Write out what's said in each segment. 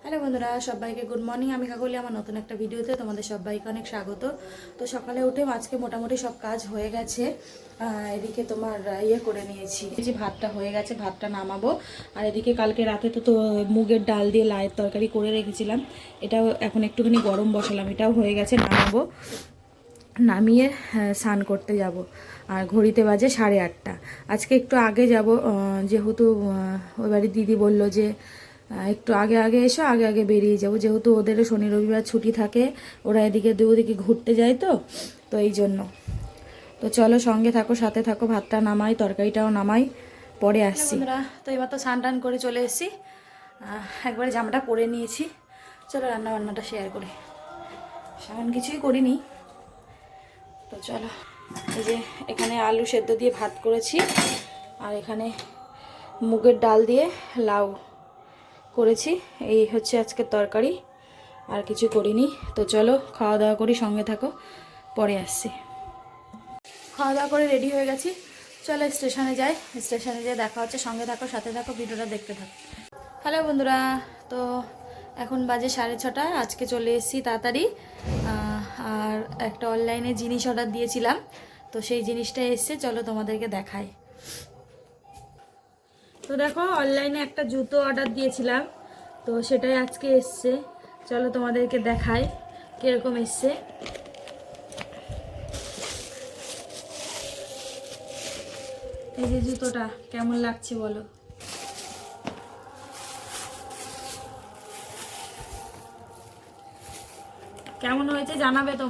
Hello বন্ধুরা, সবাইকে good morning. আমি কাকলি, আমার নতুন একটা ভিডিওতে তোমাদের সবাইকে অনেক স্বাগত। তো সকালে উঠে আজকে মোটামুটি সব কাজ হয়ে গেছে। এদিকে তোমার করে নিয়েছি, যে ভাতটা হয়ে গেছে, ভাতটা নামাবো। আর এদিকে কালকে রাতে তো মুগের ডাল দিয়ে লায়ের তরকারি করে রেখেছিলাম, এটাও এখন একটুখানি গরম বসালাম, এটাও হয়ে গেছে, নামাবো। নামিয়ে স্নান করতে যাব। আর ঘড়িতে বাজে 8:30। আজকে একটু আগে যাব, যেহেতু ওই বাড়ির দিদি বলল যে একটু আগে আগে এসো, আগে আগে বেরিয়ে যাবো, যেহেতু ওদেরও শনি রবিবার ছুটি থাকে, ওরা এদিকে ওদিকে ঘুরতে যায়, তো এই জন্য। তো চলো সঙ্গে থাকো, সাথে থাকো, ভাতটা নামাই, তরকারিটাও নামাই, পরে আসছি। বন্ধুরা, তো এবার তো স্নান টান করে চলে এসেছি, একবারে জামাটা পরে নিয়েছি। চলো রান্না বান্নাটা শেয়ার করি। সেমন কিছুই করিনি, তো চলো। এই যে এখানে আলু সেদ্ধ দিয়ে ভাত করেছি, আর এখানে মুগের ডাল দিয়ে লাউ করেছি। এই হচ্ছে আজকের তরকারি, আর কিছু করিনি। তো চলো খাওয়া দাওয়া করি, সঙ্গে থাকো, পরে আসছি। খাওয়া দাওয়া করে রেডি হয়ে গেছি, চলো স্টেশনে যাই। স্টেশনে যেয়ে দেখা হচ্ছে, সঙ্গে থাকো, সাথে থাকো, ভিডিওটা দেখতে থাকো। হ্যালো বন্ধুরা, তো এখন বাজে 6:30। আজকে চলে এসেছি তাড়াতাড়ি। আর একটা অনলাইনে জিনিস অর্ডার দিয়েছিলাম, তো সেই জিনিসটা এসছে, চলো তোমাদেরকে দেখাই। তো দেখো, অনলাইনে একটা জুতো অর্ডার দিয়েছিলাম, তো সেটাই আজকে এসছে, চলো তোমাদেরকে দেখাই কিরকম এসছে। এই যে জুতোটা কেমন লাগছে বলো। কেমন হয়েছে জানাবে তো।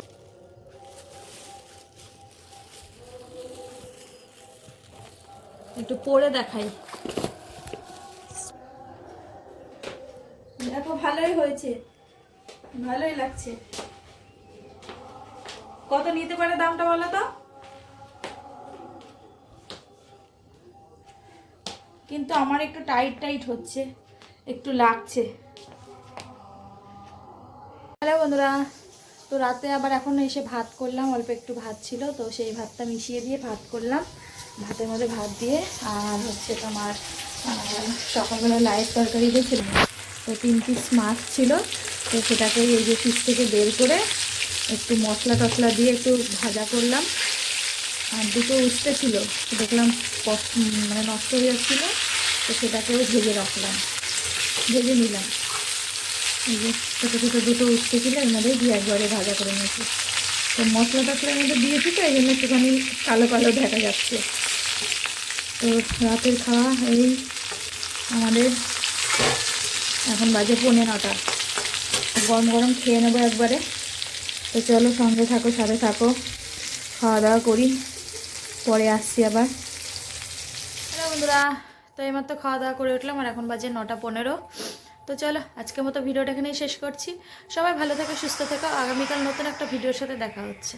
একটু পরে দেখাই, দেখো ভালোই হয়েছে, ভালোই লাগছে। কত নিতে পারে দামটা বলো তো। কিন্তু আমার একটু টাইট টাইট হচ্ছে, একটু লাগছে। হ্যালো বন্ধুরা, তো রাতে আবার এখন এসে ভাত করলাম, অল্প একটু ভাত ছিল, তো সেই ভাতটা মিশিয়ে দিয়ে ভাত করলাম। ভাতের মধ্যে ভাত দিয়ে, আর হচ্ছে তোমার সকালবেলা লাইট তরকারি দিয়েছিলাম, তো 3 পিস মাছ ছিল, তো সেটাকে এই যে ফ্রিজ থেকে বের করে একটু মশলা টশলা দিয়ে একটু ভাজা করলাম। আর দুটো উঠতে ছিল, দেখলাম মানে নষ্ট হয়ে যাচ্ছিলো, তো সেটাকেও ভেজে রাখলাম, ভেজে নিলাম। এই যে ছোটো ছোটো দুটো উঠতে ছিল, এর মধ্যে দিয়ে একবারে ভাজা করে নিয়েছি। তো মশলা টশলার মধ্যে দিয়েছি, তো এই জন্য একটুখানি কালো কালো দেখা যাচ্ছে। তো রাতের খাওয়া এই আমাদের, এখন বাজে 9:15। গরম গরম খেয়ে নেবো একবারে। তো চলো সঙ্গে থাকো, সাথে থাকো, খাওয়া দাওয়া করি, পরে আসছি আবার। হ্যালো বন্ধুরা, তো এইমাত্র খাওয়া দাওয়া করে উঠলাম, আর এখন বাজে 9:15। তো চলো আজকের মতো ভিডিওটা এখানেই শেষ করছি। সবাই ভালো থেকো, সুস্থ থেকো, আগামীকাল নতুন একটা ভিডিওর সাথে দেখা হচ্ছে।